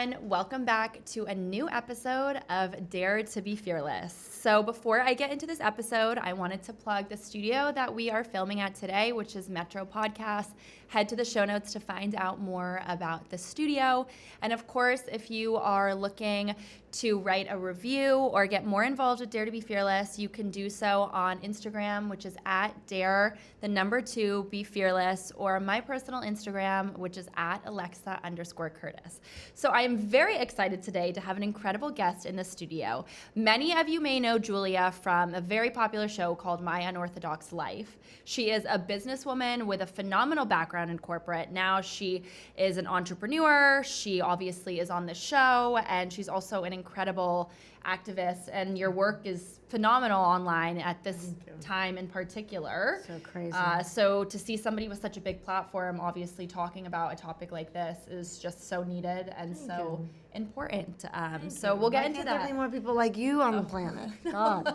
everyone. Welcome back to a new episode of Dare to be Fearless. So before I get into this episode, I wanted to plug the studio that we are filming at today, which is Metro Podcast. Head to the show notes to find out more about the studio. And of course, if you are looking to write a review or get more involved with Dare to be Fearless, you can do so on Instagram, which is at Dare2Be Fearless, or my personal Instagram, which is at Alexa_Curtis. So I am very excited today to have an incredible guest in the studio. Many of you may know Julia from a very popular show called My Unorthodox Life. She is a businesswoman with a phenomenal background in corporate. Now she is an entrepreneur. She obviously is on the show, and she's also an incredible activist, and your work is phenomenal online at this time in particular. So crazy. So to see somebody with such a big platform obviously talking about a topic like this is just so needed and so important. So we'll get into that. There are more people like you on the planet. God.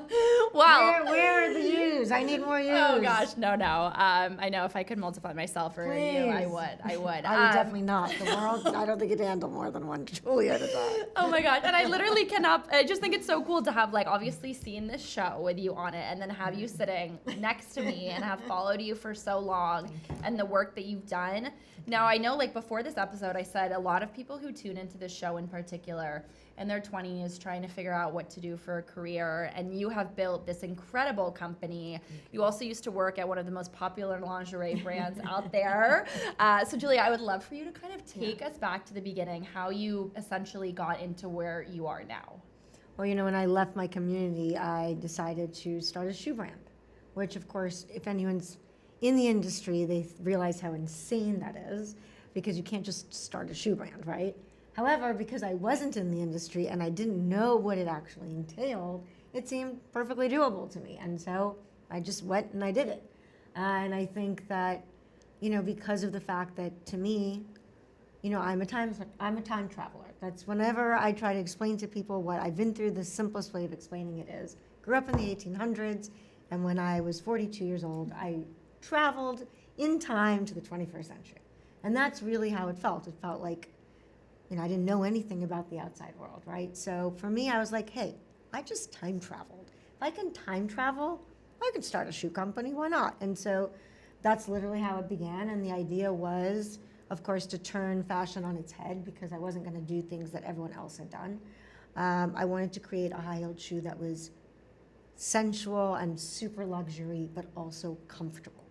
Well, where are the yous? I need more yous. Oh gosh, no. I know if I could multiply myself or you, I would. I would definitely not. The world, I don't think it'd handle more than one Julia at a time. Oh my gosh, and I literally cannot. I just think it's so cool to have obviously seen this show with you on it, and then have you sitting next to me and have followed you for so long, and the work that you've done. Now I know before this episode, I said a lot of people who tune into this show in particular in their 20s trying to figure out what to do for a career, and you have built this incredible company. You also used to work at one of the most popular lingerie brands out there. So Julia, I would love for you to kind of take us back to the beginning, how you essentially got into where you are now. Well, when I left my community, I decided to start a shoe brand, which of course, if anyone's in the industry, they realize how insane that is, because you can't just start a shoe brand, right? However, because I wasn't in the industry and I didn't know what it actually entailed, it seemed perfectly doable to me. And so I just went and I did it. And I think that, because of the fact that to me, I'm a time traveler. That's whenever I try to explain to people what I've been through, the simplest way of explaining it is, grew up in the 1800s, and when I was 42 years old, I traveled in time to the 21st century. And that's really how it felt. It felt like, I didn't know anything about the outside world, right? So for me, I was like, hey, I just time traveled. If I can time travel, I could start a shoe company, why not? And so that's literally how it began. And the idea was, of course, to turn fashion on its head, because I wasn't going to do things that everyone else had done. I wanted to create a high-heeled shoe that was sensual and super luxury, but also comfortable.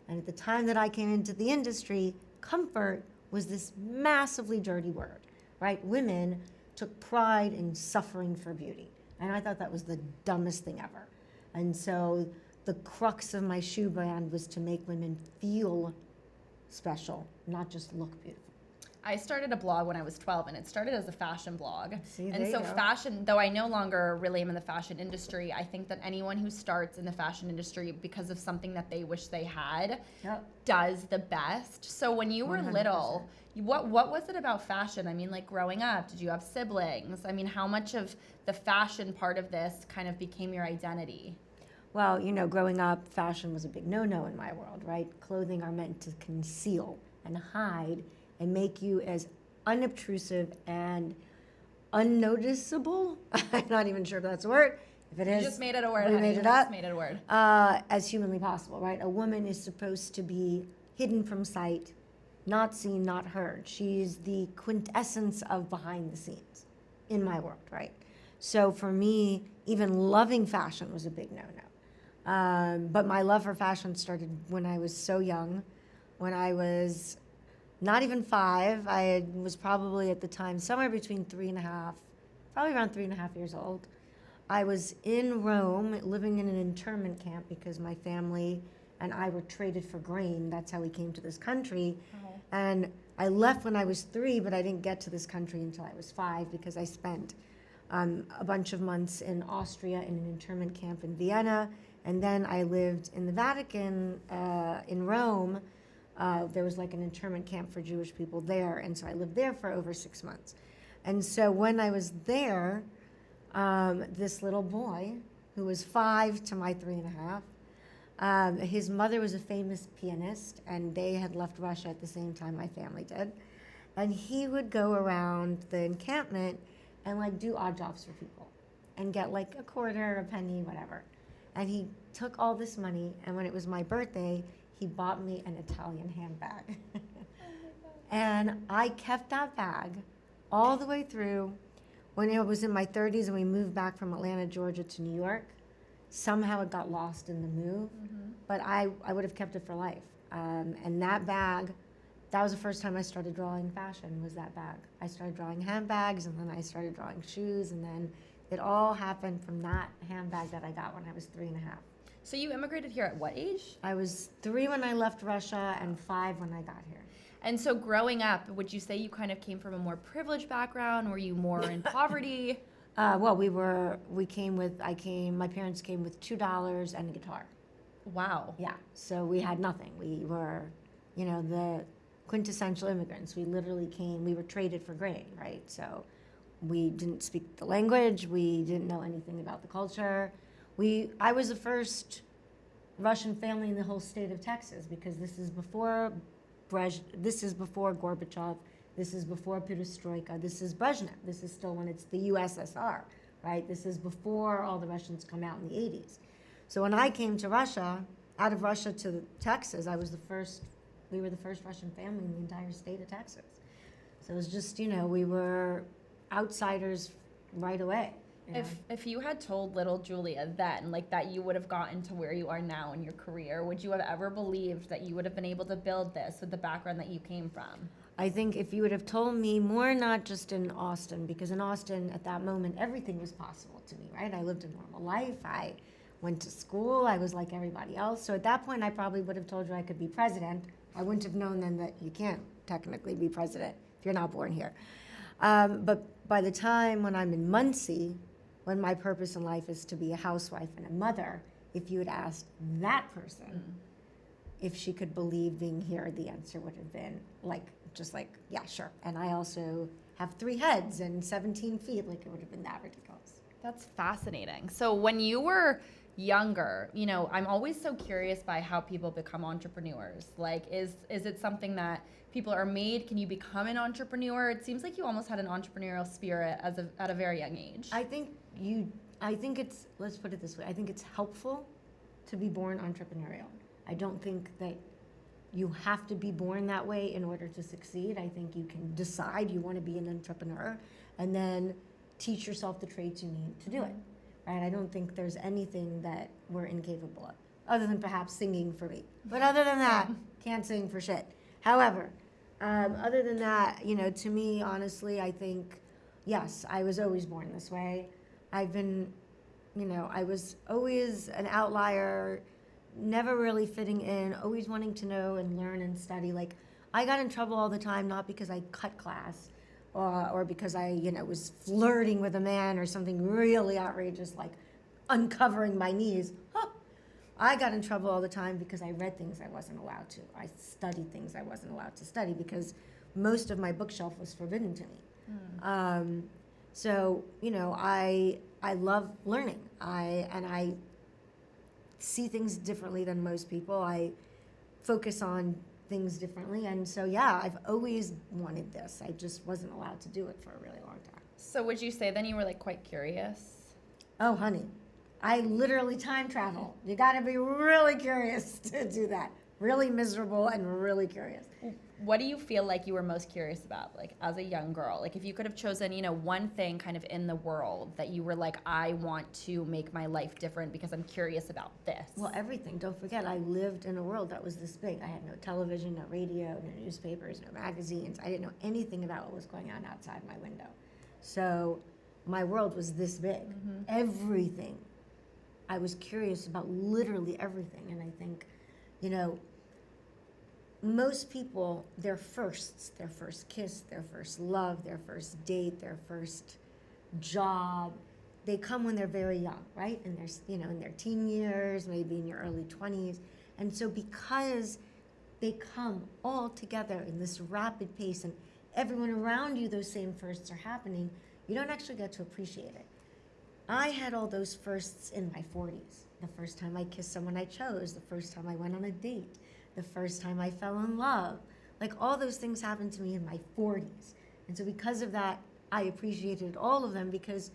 And at the time that I came into the industry, comfort was this massively dirty word, right? Women took pride in suffering for beauty. And I thought that was the dumbest thing ever. And so the crux of my shoe brand was to make women feel special, not just look beautiful. I started a blog when I was 12, and it started as a fashion blog. See, and so fashion, though I no longer really am in the fashion industry, I think that anyone who starts in the fashion industry because of something that they wish they had does the best. So when you were 100%. Little, what was it about fashion? I mean, growing up, did you have siblings? I mean, how much of the fashion part of this kind of became your identity? Well, growing up, fashion was a big no-no in my world, right? Clothing are meant to conceal and hide and make you as unobtrusive and unnoticeable. I'm not even sure if that's a word. If it is, you just made it a word. We made it up. Made it a word. As humanly possible, right? A woman is supposed to be hidden from sight, not seen, not heard. She's the quintessence of behind the scenes in my world, right? So for me, even loving fashion was a big no-no. But my love for fashion started when I was so young. When I was not even 5, I was probably at the time somewhere between 3.5, probably around 3.5 years old. I was in Rome living in an internment camp because my family and I were traded for grain. That's how we came to this country. Oh. And I left when I was 3, but I didn't get to this country until I was 5 because I spent a bunch of months in Austria in an internment camp in Vienna. And then I lived in the Vatican in Rome. There was an internment camp for Jewish people there. And so I lived there for over 6 months. And so when I was there, this little boy who was 5 to my 3.5, his mother was a famous pianist, and they had left Russia at the same time my family did. And he would go around the encampment and like do odd jobs for people and get like a quarter, a penny, whatever. And he took all this money, and when it was my birthday, he bought me an Italian handbag. And I kept that bag all the way through when I was in my 30s and we moved back from Atlanta, Georgia to New York. Somehow it got lost in the move, but I would have kept it for life. And that bag, that was the first time I started drawing fashion, was that bag. I started drawing handbags, and then I started drawing shoes, and then it all happened from that handbag that I got when I was 3 and a half. So you immigrated here at what age? I was 3 when I left Russia and 5 when I got here. And so growing up, would you say you kind of came from a more privileged background? Were you more in poverty? Well, my parents came with $2 and a guitar. Wow. Yeah, so we had nothing. We were, the quintessential immigrants. We literally we were traded for grain, right? So we didn't speak the language. We didn't know anything about the culture. I was the first Russian family in the whole state of Texas, because this is before Gorbachev, this is before Perestroika, this is Brezhnev, this is still when it's the USSR, right? This is before all the Russians come out in the 80s. So when I came to Russia, out of Russia to Texas, we were the first Russian family in the entire state of Texas. So it was just, we were outsiders right away. If you had told little Julia then, like, that you would have gotten to where you are now in your career, would you have ever believed that you would have been able to build this with the background that you came from? I think if you would have told me more, not just in Austin, because in Austin at that moment, everything was possible to me, right? I lived a normal life. I went to school. I was like everybody else. So at that point, I probably would have told you I could be president. I wouldn't have known then that you can't technically be president if you're not born here. But by the time when I'm in Muncie, when my purpose in life is to be a housewife and a mother, if you had asked that person if she could believe being here, the answer would have been yeah, sure. And I also have 3 heads and 17 feet, like it would have been that ridiculous. That's fascinating. So when you were younger, I'm always so curious by how people become entrepreneurs. Like, is it something that people are made? Can you become an entrepreneur? It seems like you almost had an entrepreneurial spirit at a very young age. I think it's, let's put it this way, I think it's helpful to be born entrepreneurial. I don't think that you have to be born that way in order to succeed. I think you can decide you want to be an entrepreneur and then teach yourself the traits you need to do it. Right? I don't think there's anything that we're incapable of, other than perhaps singing for me. But other than that, can't sing for shit. However, other than that, to me, honestly, I think, yes, I was always born this way. I've been, I was always an outlier, never really fitting in, always wanting to know and learn and study. Like, I got in trouble all the time, not because I cut class or because I, was flirting with a man or something really outrageous, like uncovering my knees. I got in trouble all the time because I read things I wasn't allowed to. I studied things I wasn't allowed to study because most of my bookshelf was forbidden to me. So, I love learning. I see things differently than most people. I focus on things differently. And so, yeah, I've always wanted this. I just wasn't allowed to do it for a really long time. So would you say then you were like quite curious? Oh, honey, I literally time travel. You got to be really curious to do that. Really miserable and really curious. What do you feel like you were most curious about, like, as a young girl? Like, if you could have chosen, one thing kind of in the world that you were like, I want to make my life different because I'm curious about this. Well, everything. Don't forget, I lived in a world that was this big. I had no television, no radio, no newspapers, no magazines. I didn't know anything about what was going on outside my window. So my world was this big. Everything. I was curious about literally everything. And I think, most people, their firsts, their first kiss, their first love, their first date, their first job, they come when they're very young, right? And they're, in their teen years, maybe in your early 20s. And so because they come all together in this rapid pace and everyone around you, those same firsts are happening, you don't actually get to appreciate it. I had all those firsts in my 40s. The first time I kissed someone I chose, the first time I went on a date, the first time I fell in love, Like all those things happened to me in my 40s. And so because of that, I appreciated all of them because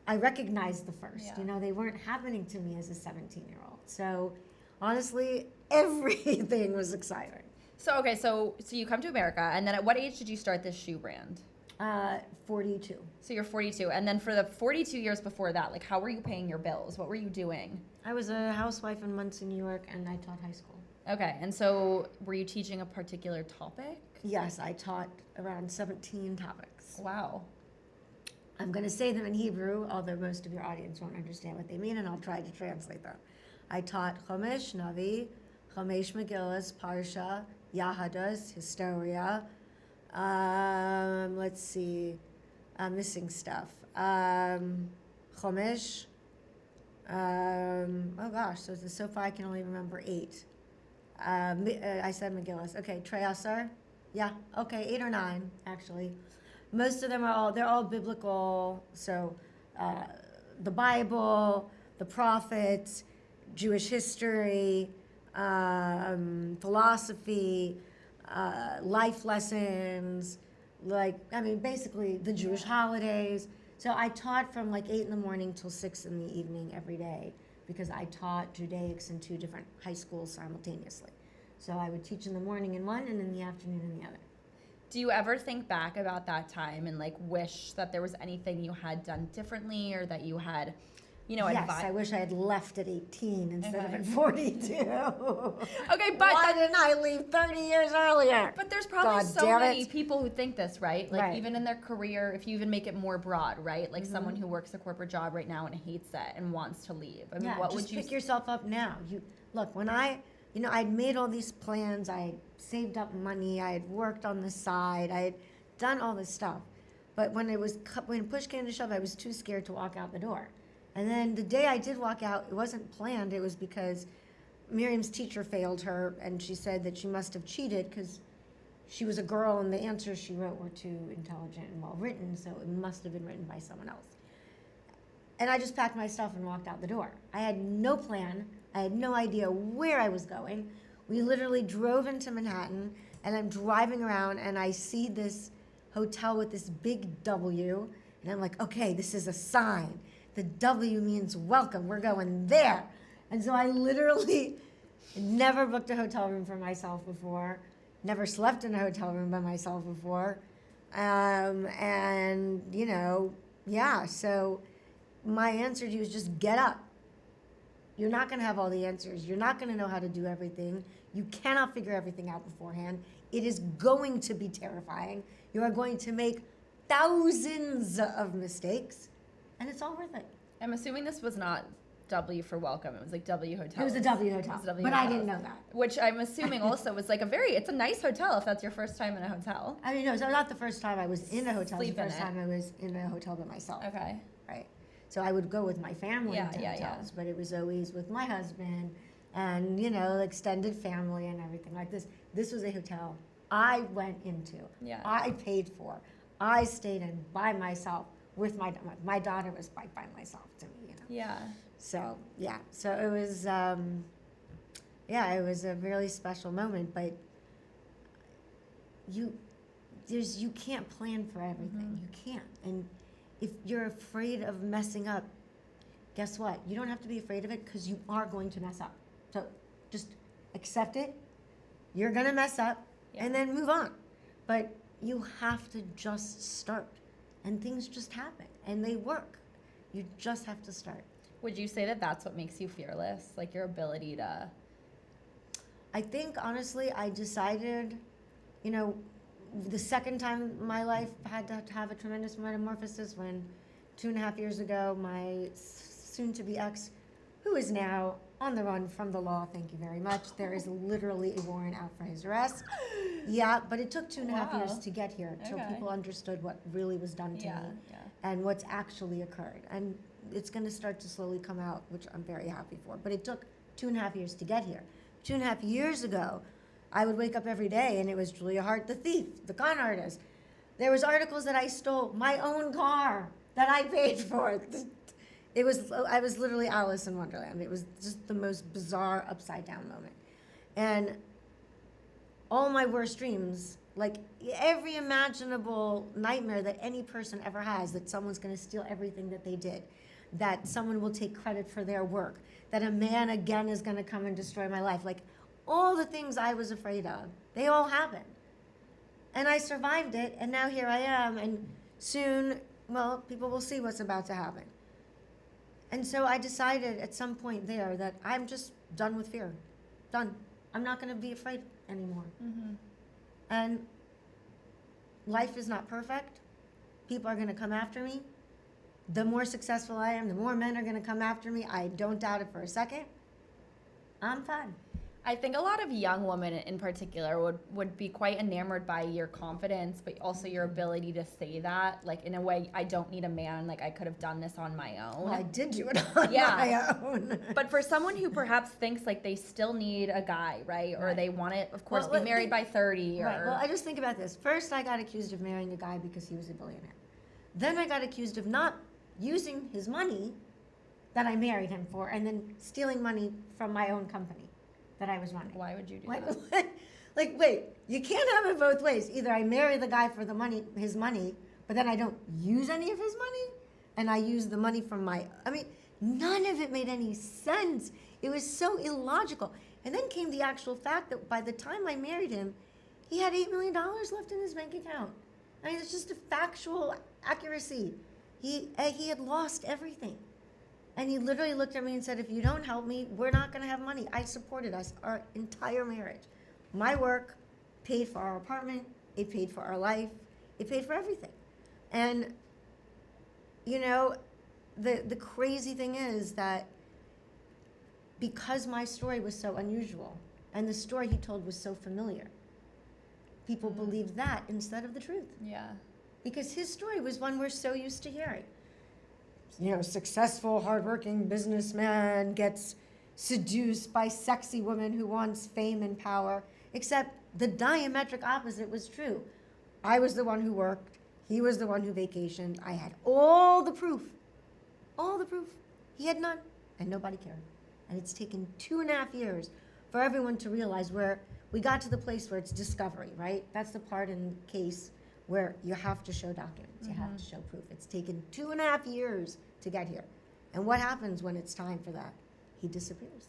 I recognized the first. Yeah. You know, they weren't happening to me as a 17-year-old. So honestly, everything was exciting. So okay, so you come to America, and then at what age did you start this shoe brand? 42. So you're 42, and then for the 42 years before that, like how were you paying your bills? What were you doing? I was a housewife in Muncie, New York, and I taught high school. Okay, and so were you teaching a particular topic? Yes, I taught around 17 topics. Wow. I'm going to say them in Hebrew, although most of your audience won't understand what they mean, and I'll try to translate them. I taught Chomesh, Navi, Chomesh Megillas, Parsha, Yahadas, Historia. Let's see, I'm missing stuff. Chomesh. Oh gosh, so far I can only remember 8. I said Megillas. Okay, Treyasar. Yeah, okay, 8 or 9 actually. Most of them they're all biblical. So the Bible, the prophets, Jewish history, philosophy, life lessons, basically the Jewish holidays. So I taught from like 8 in the morning till 6 in the evening every day because I taught Judaics in 2 different high schools simultaneously. So I would teach in the morning in one and in the afternoon in the other. Do you ever think back about that time and like wish that there was anything you had done differently or that you had, Yes, I wish I had left at 18 instead of at 42. Okay, but why didn't I leave 30 years earlier? But there's probably God so damn many it. people who think this, right? Like Right. even in their career, if you even make it more broad, right? Like someone who works a corporate job right now and hates it and wants to leave. I mean, Yeah, what just would you pick yourself up now. Look, when I'd made all these plans, I had saved up money, I had worked on the side, I had done all this stuff. But when push came to shove, I was too scared to walk out the door. And then the day I did walk out, it wasn't planned. It was because Miriam's teacher failed her, and she said that she must have cheated because she was a girl and the answers she wrote were too intelligent and well written, so it must have been written by someone else. And I just packed my stuff and walked out the door. I had no plan. I had no idea where I was going. We literally drove into Manhattan, and I'm driving around, and I see this hotel with this big W, and I'm like, okay, this is a sign. The W means welcome. We're going there. And so I literally never booked a hotel room for myself before, never slept in a hotel room by myself before. So my answer to you is just get up. You're not going to have all the answers. You're not going to know how to do everything. You cannot figure everything out beforehand. It is going to be terrifying. You are going to make thousands of mistakes, and it's all worth it. I'm assuming this was not W for welcome. It was like W Hotel. It was a W hotel, but I didn't know that. Which I'm assuming also was like it's a nice hotel if that's your first time in a hotel. I mean, no, so not the first time I was in a hotel. Sleep It was the in first it. time I was in a hotel by myself. Okay. Right. So I would go with my family Yeah, into yeah, hotels, but it was always with my husband and, extended family and everything like this. This was a hotel I went into. Yeah. I paid for. I stayed in by myself with my daughter was by myself to me, Yeah. So, yeah. So it was, it was a really special moment, but you can't plan for everything. You can't. And if you're afraid of messing up, guess what? You don't have to be afraid of it because you are going to mess up. So just accept it. You're going to mess up and then move on. But you have to just start. And things just happen and they work. You just have to start. Would you say that that's what makes you fearless? Like your ability to... I think, honestly, I decided, the second time my life had to have a tremendous metamorphosis when 2.5 years ago, my soon-to-be ex, who is now on the run from the law, thank you very much. There is literally a warrant out for his arrest. Yeah, but it took 2.5 years to get here till people understood what really was done to me and what's actually occurred. And it's going to start to slowly come out, which I'm very happy for. But it took 2.5 years to get here. 2.5 years ago, I would wake up every day and it was Julia Haart, the thief, the con artist. There was articles that I stole, my own car that I paid for. I was literally Alice in Wonderland. It was just the most bizarre upside down moment. And all my worst dreams, like every imaginable nightmare that any person ever has, that someone's going to steal everything that they did, that someone will take credit for their work, that a man again is going to come and destroy my life. Like all the things I was afraid of, they all happened. And I survived it, and now here I am, and soon, well, people will see what's about to happen. And so I decided at some point there that I'm just done with fear. Done. I'm not going to be afraid anymore. Mm-hmm. And life is not perfect. People are going to come after me. The more successful I am, the more men are going to come after me. I don't doubt it for a second. I'm fine. I think a lot of young women in particular would be quite enamored by your confidence, but also your ability to say that, like, in a way, I don't need a man, like, I could have done this on my own. Well, I did do it on my own. But for someone who perhaps thinks, like, they still need a guy, right? Or they want to, of course, be married by 30. Or... Right. Well, I just think about this. First, I got accused of marrying a guy because he was a billionaire. Then I got accused of not using his money that I married him for, and then stealing money from my own company that I was running. Why would you do that? Like, wait, you can't have it both ways. Either I marry the guy for the money, his money, but then I don't use any of his money, and I use the money from none of it made any sense. It was so illogical. And then came the actual fact that by the time I married him, he had $8 million left in his bank account. I mean, it's just a factual accuracy. He had lost everything. And he literally looked at me and said, if you don't help me, we're not going to have money. I supported us, our entire marriage. My work paid for our apartment. It paid for our life. It paid for everything. And, you know, the crazy thing is that because my story was so unusual and the story he told was so familiar, people believed that instead of the truth. Yeah. Because his story was one we're so used to hearing. You know, successful, hardworking businessman gets seduced by sexy woman who wants fame and power, except the diametric opposite was true. I was the one who worked. He was the one who vacationed. I had all the proof. All the proof. He had none, and nobody cared. And it's taken 2.5 years for everyone to realize where we got to the place where it's discovery, right? That's the part in the case where you have to show documents, you have to show proof. It's taken 2.5 years to get here. And what happens when it's time for that? He disappears.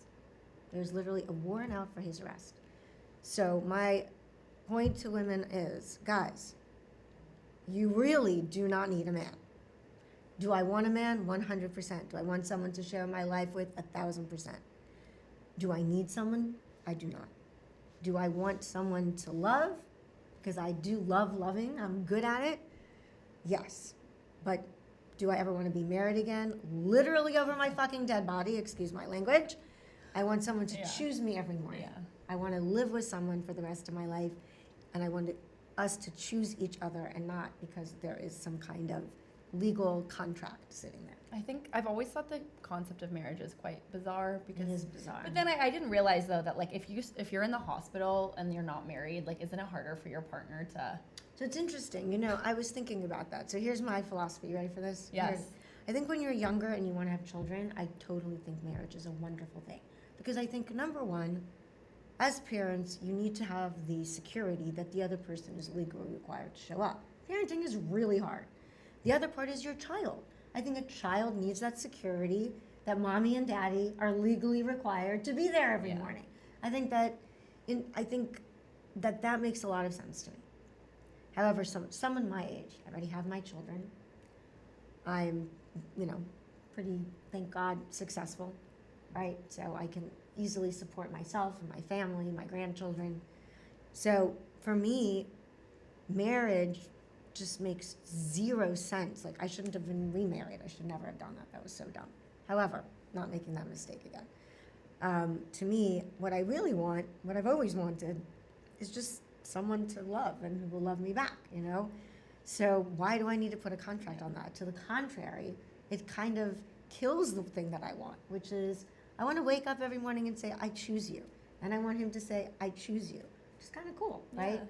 There's literally a warrant out for his arrest. So my point to women is, guys, you really do not need a man. Do I want a man? 100%. Do I want someone to share my life with? 1,000%. Do I need someone? I do not. Do I want someone to love? Because I do love loving. I'm good at it. Yes. But do I ever want to be married again? Literally over my fucking dead body, excuse my language. I want someone to choose me every morning. Yeah. I want to live with someone for the rest of my life. And I want us to choose each other and not because there is some kind of legal contract sitting there. I think I've always thought the concept of marriage is quite bizarre because it is bizarre. But then I didn't realize though that like if you're in the hospital and you're not married, like isn't it harder for your partner to? So it's interesting. You know, I was thinking about that. So here's my philosophy. You ready for this? Yes. I think when you're younger and you want to have children, I totally think marriage is a wonderful thing because I think number one, as parents, you need to have the security that the other person is legally required to show up. Parenting is really hard. The other part is your child. I think a child needs that security that mommy and daddy are legally required to be there every morning. I think that that makes a lot of sense to me. However, someone my age, I already have my children. I'm, pretty, thank God, successful, right? So I can easily support myself and my family, my grandchildren. So for me, marriage just makes zero sense. Like, I shouldn't have been remarried. I should never have done that. That was so dumb. However, not making that mistake again. To me, what I really want, what I've always wanted, is just someone to love and who will love me back, So why do I need to put a contract on that? To the contrary, it kind of kills the thing that I want, which is I want to wake up every morning and say, I choose you. And I want him to say, I choose you. Which is kind of cool, right?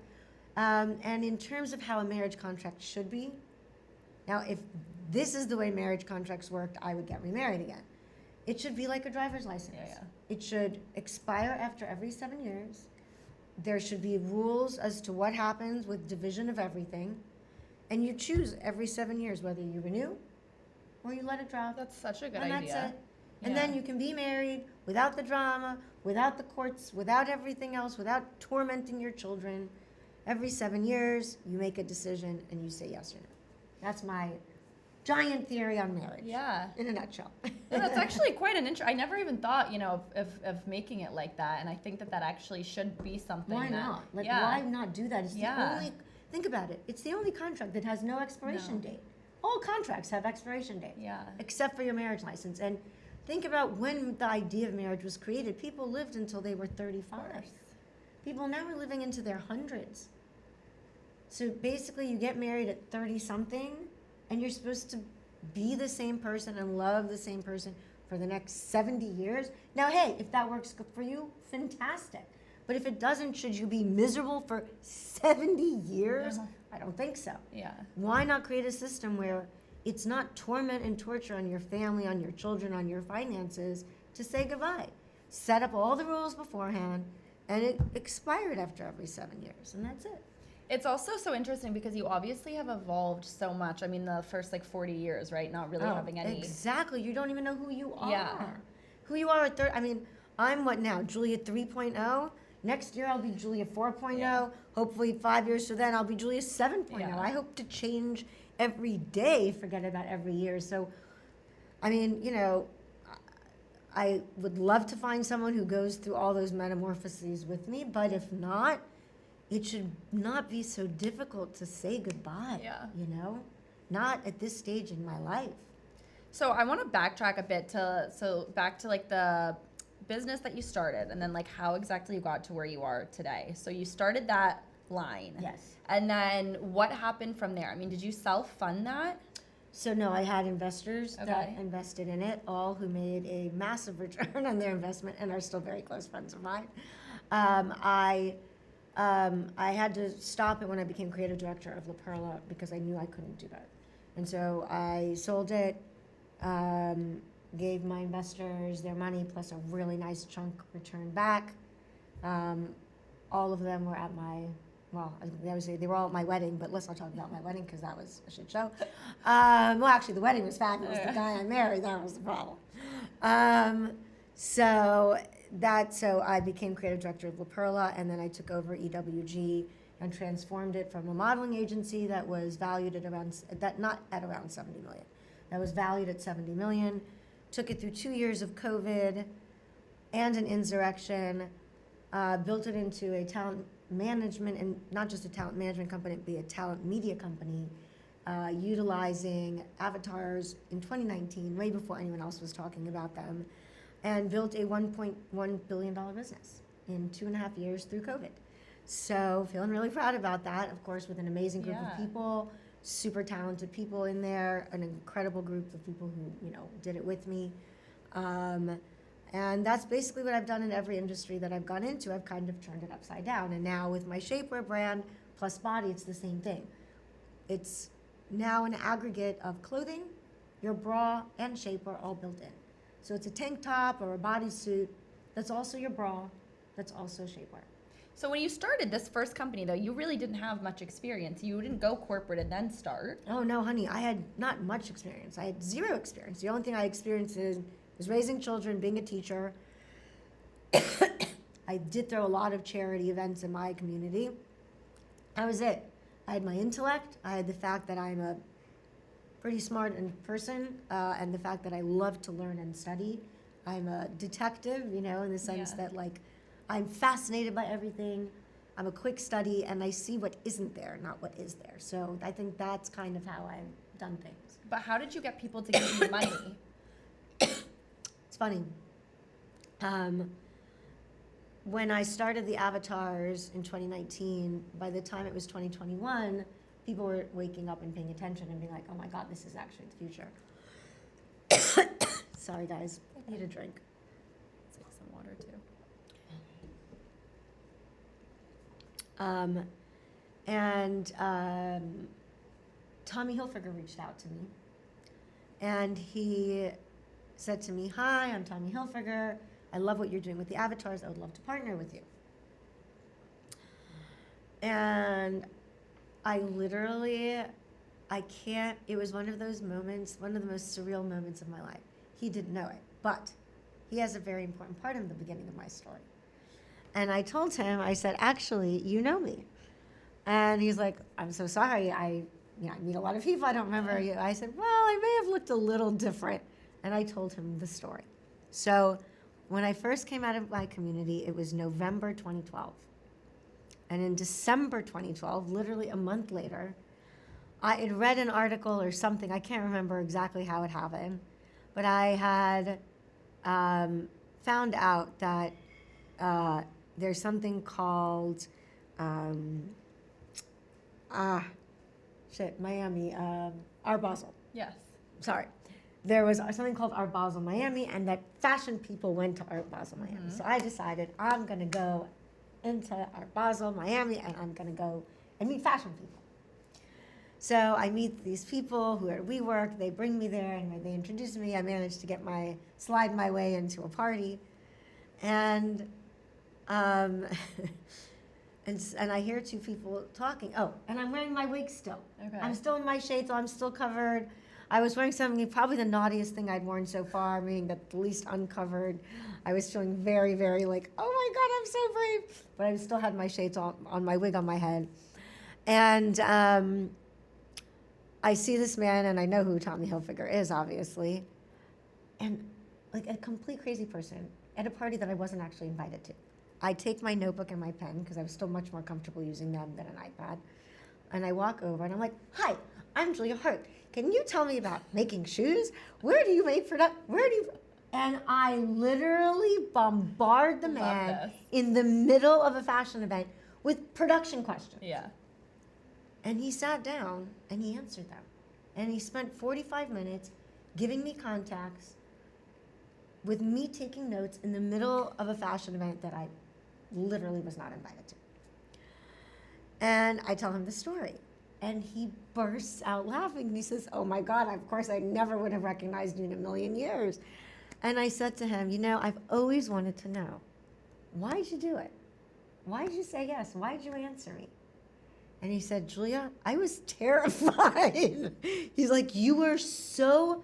And in terms of how a marriage contract should be, now if this is the way marriage contracts worked, I would get remarried again. It should be like a driver's license. It should expire after every 7 years. there should be rules as to what happens with division of everything. And you choose every 7 years whether you renew or you let it drop. That's such a good And idea. that's it. And then you can be married without the drama, without the courts, without everything else, without tormenting your children. Every 7 years, you make a decision and you say yes or no. That's my giant theory on marriage. Yeah. In a nutshell. No, that's actually quite an I never even thought, of making it like that. And I think that actually should be something. Why not? Why not do that? It's the only, think about it. It's the only contract that has no expiration date. All contracts have expiration dates. Yeah. Except for your marriage license. And think about when the idea of marriage was created. People lived until they were 35. People now are living into their hundreds. So basically, you get married at 30-something, and you're supposed to be the same person and love the same person for the next 70 years. Now, hey, if that works for you, fantastic. But if it doesn't, should you be miserable for 70 years? Yeah. I don't think so. Yeah. Why not create a system where it's not torment and torture on your family, on your children, on your finances to say goodbye? Set up all the rules beforehand, and it expired after every 7 years, and that's it. It's also so interesting because you obviously have evolved so much. I mean, the first 40 years, right? Not really having any. Exactly. You don't even know who you are. Yeah. Who you are at I mean, I'm what now? Julia 3.0? Next year I'll be Julia 4.0. Yeah. Hopefully 5 years from then I'll be Julia 7.0. Yeah. I hope to change every day, forget about every year. So, I mean, I would love to find someone who goes through all those metamorphoses with me, but if not, it should not be so difficult to say goodbye. Yeah. Not at this stage in my life. So I want to backtrack a bit back to the business that you started, and then how exactly you got to where you are today. So you started that line. Yes. And then what happened from there? I mean, did you self-fund that? So no, I had investors that Okay. invested in it, all who made a massive return on their investment and are still very close friends of mine. I had to stop it when I became creative director of La Perla because I knew I couldn't do that. And so I sold it, gave my investors their money plus a really nice chunk return back. All of them were at my, I would say they were all at my wedding, but let's not talk about my wedding because that was a shit show. Actually, the wedding was fabulous. The guy I married, that was the problem. So I became creative director of La Perla, and then I took over EWG and transformed it from a modeling agency that was valued at not at around 70 million. That was valued at 70 million. Took it through 2 years of COVID and an insurrection, built it into a talent management, and not just a talent management company, but a talent media company, utilizing avatars in 2019, way before anyone else was talking about them, and built a $1.1 billion business in 2.5 years through COVID. So feeling really proud about that, of course, with an amazing group of people, super talented people in there, an incredible group of people who, did it with me. And that's basically what I've done in every industry that I've gone into. I've kind of turned it upside down. And now with my shapewear brand, Plus Body, it's the same thing. It's now an aggregate of clothing, your bra, and shapewear all built in. So it's a tank top or a bodysuit that's also your bra, that's also shapewear. So when you started this first company, though, you really didn't have much experience. You didn't go corporate and then start. Oh, no, honey. I had not much experience. I had zero experience. The only thing I experienced was raising children, being a teacher. I did throw a lot of charity events in my community. That was it. I had my intellect. I had the fact that I'm a pretty smart person, and the fact that I love to learn and study. I'm a detective, in the sense that, I'm fascinated by everything. I'm a quick study, and I see what isn't there, not what is there. So I think that's kind of how I've done things. But how did you get people to give you money? It's funny. When I started the avatars in 2019, by the time it was 2021, people were waking up and paying attention and being like, oh my God, this is actually the future. Sorry, guys. Need a drink. Let's take some water, too. Tommy Hilfiger reached out to me, and he said to me, hi, I'm Tommy Hilfiger. I love what you're doing with the avatars. I would love to partner with you. And I literally, I can't, it was one of those moments, one of the most surreal moments of my life. He didn't know it, but he has a very important part in the beginning of my story. And I told him, I said, actually, you know me. And he's like, I'm so sorry. I meet a lot of people. I don't remember you. I said, well, I may have looked a little different. And I told him the story. So when I first came out of my community, it was November 2012. And in December 2012, literally a month later, I had read an article or something. I can't remember exactly how it happened. But I had found out that there's something called, Miami, Art Basel. Yes. Sorry. There was something called Art Basel Miami, and that fashion people went to Art Basel Miami. Mm-hmm. So I decided I'm going to go into Art Basel Miami, and I'm going to go and meet fashion people. So I meet these people who are at WeWork. They bring me there, and they introduce me. I managed to slide my way into a party. And and I hear two people talking. Oh, and I'm wearing my wig still. Okay. I'm still in my shades, so I'm still covered. I was wearing something, probably the naughtiest thing I'd worn so far, meaning the least uncovered. I was feeling very, very like, oh my God, I'm so brave. But I still had my shades on my wig on my head. And I see this man, and I know who Tommy Hilfiger is, obviously. And like a complete crazy person at a party that I wasn't actually invited to. I take my notebook and my pen, because I was still much more comfortable using them than an iPad. And I walk over, and I'm like, hi, I'm Julia Haart. Can you tell me about making shoes? Where do you make product? And I literally bombard the man in the middle of a fashion event with production questions. Yeah. And he sat down, and he answered them. And he spent 45 minutes giving me contacts, with me taking notes in the middle of a fashion event that I literally was not invited to. And I tell him the story. And he bursts out laughing. And he says, oh my God, of course I never would have recognized you in a million years. And I said to him, I've always wanted to know, why did you do it? Why did you say yes? Why did you answer me? And he said, Julia, I was terrified. He's like, you were so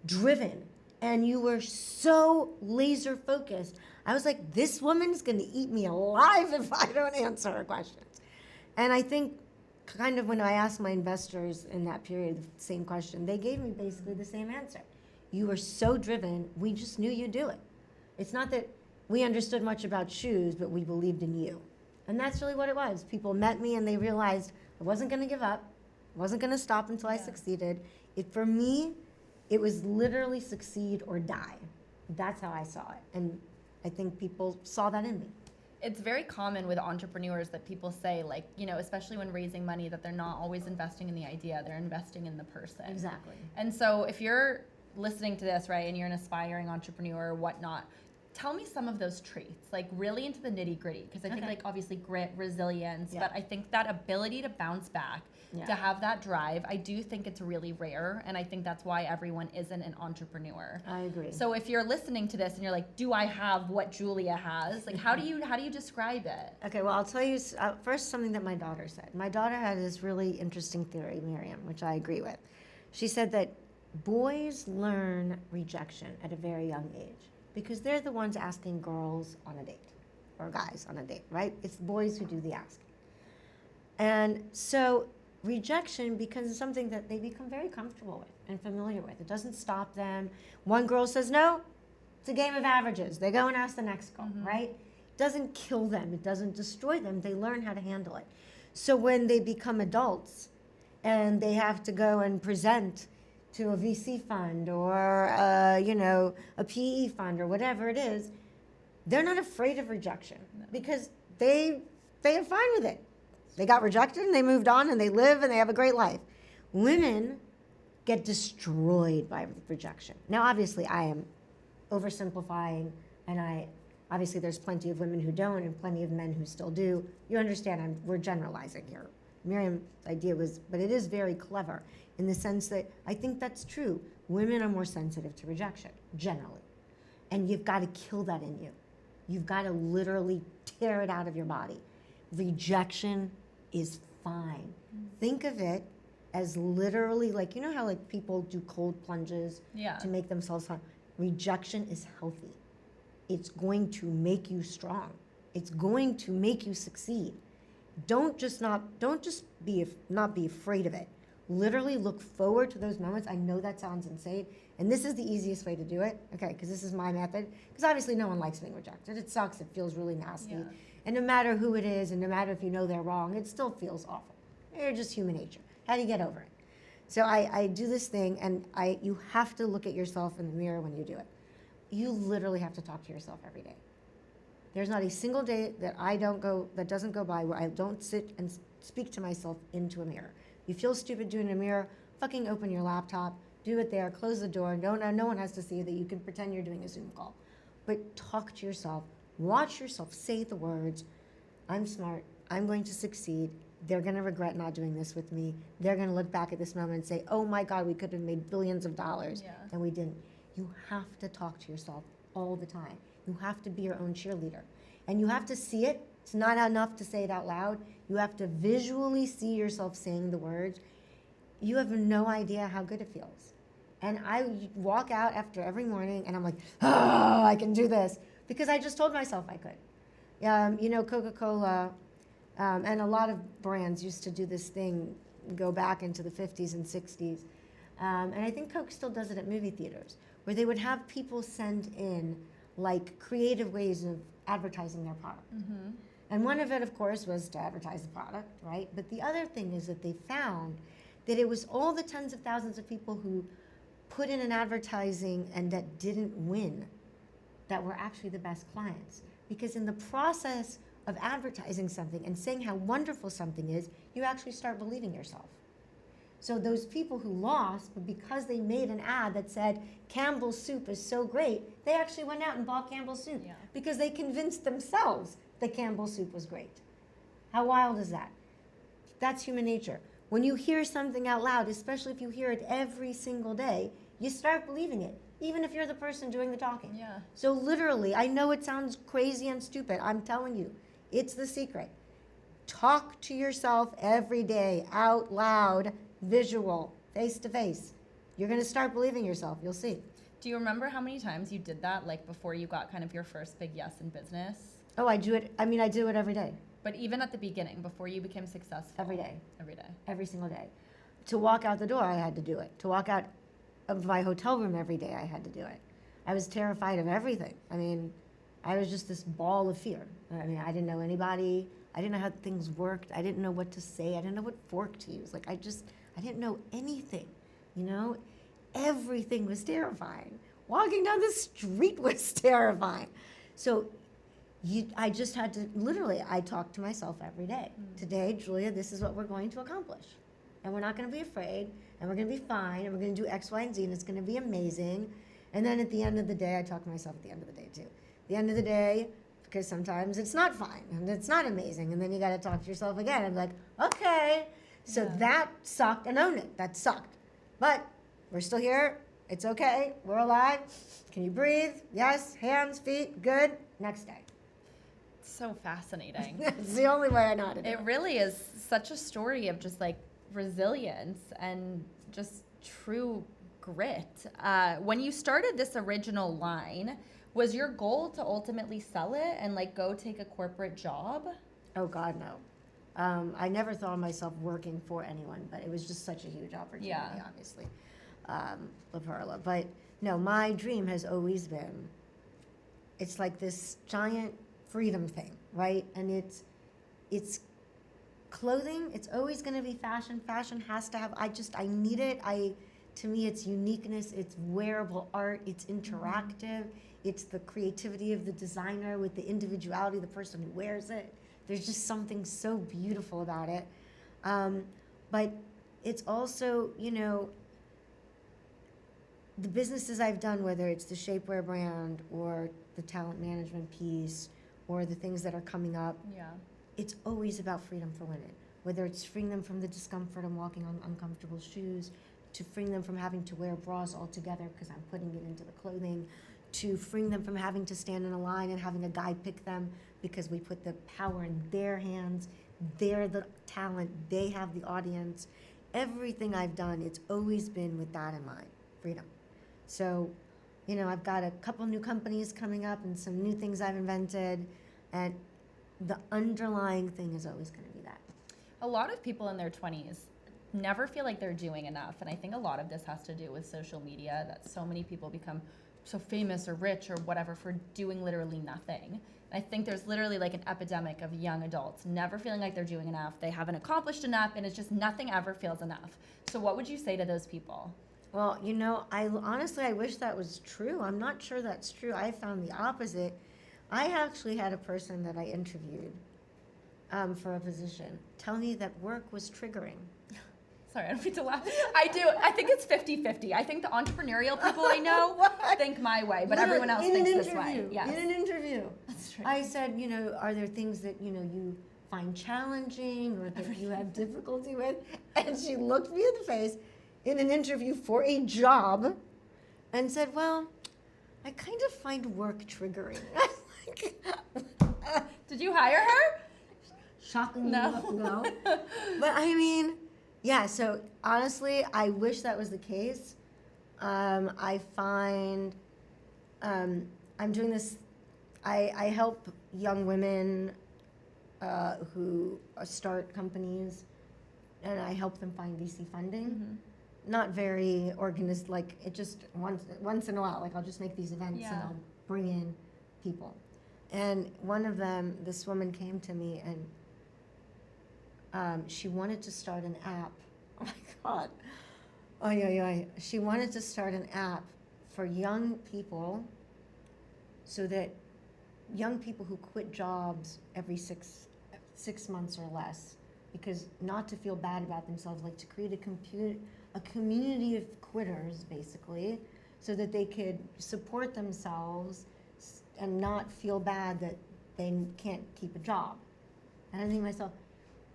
driven and you were so laser focused. I was like, this woman's going to eat me alive if I don't answer her questions. And I think kind of when I asked my investors in that period the same question, they gave me basically the same answer. You were so driven, we just knew you'd do it. It's not that we understood much about shoes, but we believed in you. And that's really what it was. People met me and they realized I wasn't going to give up. I wasn't going to stop until I succeeded. For me, it was literally succeed or die. That's how I saw it. And I think people saw that in me. It's very common with entrepreneurs that people say, like, especially when raising money, that they're not always investing in the idea, they're investing in the person. Exactly. And so if you're listening to this, right, and you're an aspiring entrepreneur or whatnot, tell me some of those traits, like really into the nitty gritty, because I think like obviously grit, resilience, but I think that ability to bounce back, to have that drive, I do think it's really rare, and I think that's why everyone isn't an entrepreneur. I agree. So if you're listening to this and you're like, do I have what Julia has? Like, how do you describe it? Okay, well, I'll tell you first something that my daughter said. My daughter had this really interesting theory, Miriam, which I agree with. She said that boys learn rejection at a very young age because they're the ones asking girls on a date or guys on a date, right? It's the boys who do the asking. And so rejection becomes something that they become very comfortable with and familiar with. It doesn't stop them. One girl says no, it's a game of averages. They go and ask the next girl, right? It doesn't kill them. It doesn't destroy them. They learn how to handle it. So when they become adults and they have to go and present to a VC fund or, a PE fund or whatever it is, they're not afraid of rejection because they are fine with it. They got rejected and they moved on and they live and they have a great life. Women get destroyed by rejection. Now, obviously, I am oversimplifying, and obviously there's plenty of women who don't and plenty of men who still do. You understand, we're generalizing here. Miriam's idea but it is very clever in the sense that I think that's true. Women are more sensitive to rejection, generally. And you've got to kill that in you. You've got to literally tear it out of your body. Rejection is fine. Think of it as literally like, you know how like people do cold plunges to make themselves fine? Rejection is healthy. It's going to make you strong. It's going to make you succeed. Don't just be afraid of it. Literally look forward to those moments. I know that sounds insane, and this is the easiest way to do it, okay, because this is my method, because obviously no one likes being rejected. It sucks. It feels really nasty. Yeah. And no matter who it is, and no matter if you know they're wrong, it still feels awful. You're just human nature. How do you get over it? So I do this thing, and you have to look at yourself in the mirror when you do it. You literally have to talk to yourself every day. There's not a single day that doesn't go by where I don't sit and speak to myself into a mirror. You feel stupid doing it in a mirror, fucking open your laptop, do it there, close the door. No one has to see that. You can pretend you're doing a Zoom call. But talk to yourself, watch yourself say the words, I'm smart, I'm going to succeed, they're going to regret not doing this with me. They're going to look back at this moment and say, oh my God, we could have made billions of dollars, and we didn't. You have to talk to yourself all the time. You have to be your own cheerleader. And you have to see it. It's not enough to say it out loud. You have to visually see yourself saying the words. You have no idea how good it feels. And I walk out after every morning and I'm like, oh, I can do this. Because I just told myself I could. You know, Coca-Cola and a lot of brands used to do this thing, go back into the 50s and 60s. And I think Coke still does it at movie theaters, where they would have people send in like creative ways of advertising their product. Mm-hmm. And one of it, of course, was to advertise the product, right? But the other thing is that they found that it was all the tens of thousands of people who put in an advertising and that didn't win that were actually the best clients. Because in the process of advertising something and saying how wonderful something is, you actually start believing yourself. So those people who lost, but because they made an ad that said Campbell's soup is so great, they actually went out and bought Campbell's soup because they convinced themselves that Campbell's soup was great. How wild is that? That's human nature. When you hear something out loud, especially if you hear it every single day, you start believing it, even if you're the person doing the talking. Yeah. So literally, I know it sounds crazy and stupid. I'm telling you, it's the secret. Talk to yourself every day, out loud, visual, face to face. You're going to start believing yourself. You'll see. Do you remember how many times you did that, like before you got kind of your first big yes in business? Oh, I do it. I mean, I do it every day. But even at the beginning, before you became successful? Every day. Every day. Every single day. To walk out the door, I had to do it. To walk out of my hotel room every day, I had to do it. I was terrified of everything. I mean, I was just this ball of fear. I mean, I didn't know anybody. I didn't know how things worked. I didn't know what to say. I didn't know what fork to use. Like, I didn't know anything, you know? Everything was terrifying. Walking down the street was terrifying. So I just had to, literally, I talk to myself every day. Today, Julia, this is what we're going to accomplish. And we're not going to be afraid, and we're going to be fine, and we're going to do X, Y, and Z, and it's going to be amazing. And then at the end of the day, I talk to myself at the end of the day, too. At the end of the day, because sometimes it's not fine, and it's not amazing, and then you got to talk to yourself again and be like, okay. So that sucked, and own it. That sucked. But we're still here. It's okay. We're alive. Can you breathe? Yes. Hands, feet, good. Next day. So fascinating. It's the only way I know how to do it. It really is such a story of just like resilience and just true grit. When you started this original line, was your goal to ultimately sell it and like go take a corporate job? Oh God, no. I never thought of myself working for anyone, but it was just such a huge opportunity, obviously, La Perla. But no, my dream has always been, it's like this giant freedom thing, right? And it's clothing. It's always going to be fashion. Fashion has to have, I need it. To me, it's uniqueness. It's wearable art. It's interactive. It's the creativity of the designer with the individuality of the person who wears it. There's just something so beautiful about it. But it's also, you know, the businesses I've done, whether it's the shapewear brand or the talent management piece or the things that are coming up, it's always about freedom for women. Whether it's freeing them from the discomfort of walking on uncomfortable shoes, to freeing them from having to wear bras altogether because I'm putting it into the clothing, to freeing them from having to stand in a line and having a guy pick them because we put the power in their hands. they're the talent, they have the audience. Everything I've done, it's always been with that in mind, freedom. So, I've got a couple new companies coming up and some new things I've invented, and the underlying thing is always going to be that. A lot of people in their 20s never feel like they're doing enough, and I think a lot of this has to do with social media, that so many people become so famous or rich or whatever for doing literally nothing. I think there's literally like an epidemic of young adults never feeling like they're doing enough, they haven't accomplished enough, and it's just nothing ever feels enough. So what would you say to those people? Well, I honestly, I wish that was true. I'm not sure that's true. I found the opposite. I actually had a person that I interviewed for a position tell me that work was triggering. Sorry, I don't mean to laugh. I do. I think it's 50-50. I think the entrepreneurial people I know think my way, but everyone else thinks this way. Yes. In an interview. That's true. I said, are there things that, you find challenging or that you have difficulty with? And she looked me in the face in an interview for a job and said, well, I kind of find work triggering. Did you hire her? Shockingly, No. But I mean, yeah, so honestly, I wish that was the case. I find I'm doing this, I help young women who start companies, and I help them find VC funding. Mm-hmm. Not very organized, like it just once in a while, like I'll just make these events and I'll bring in people. And one of them, this woman came to me and she wanted to start an app. Oh my God. She wanted to start an app for young people so that young people who quit jobs every six months or less, because not to feel bad about themselves, like to create a community of quitters, basically, so that they could support themselves and not feel bad that they can't keep a job. And I think to myself,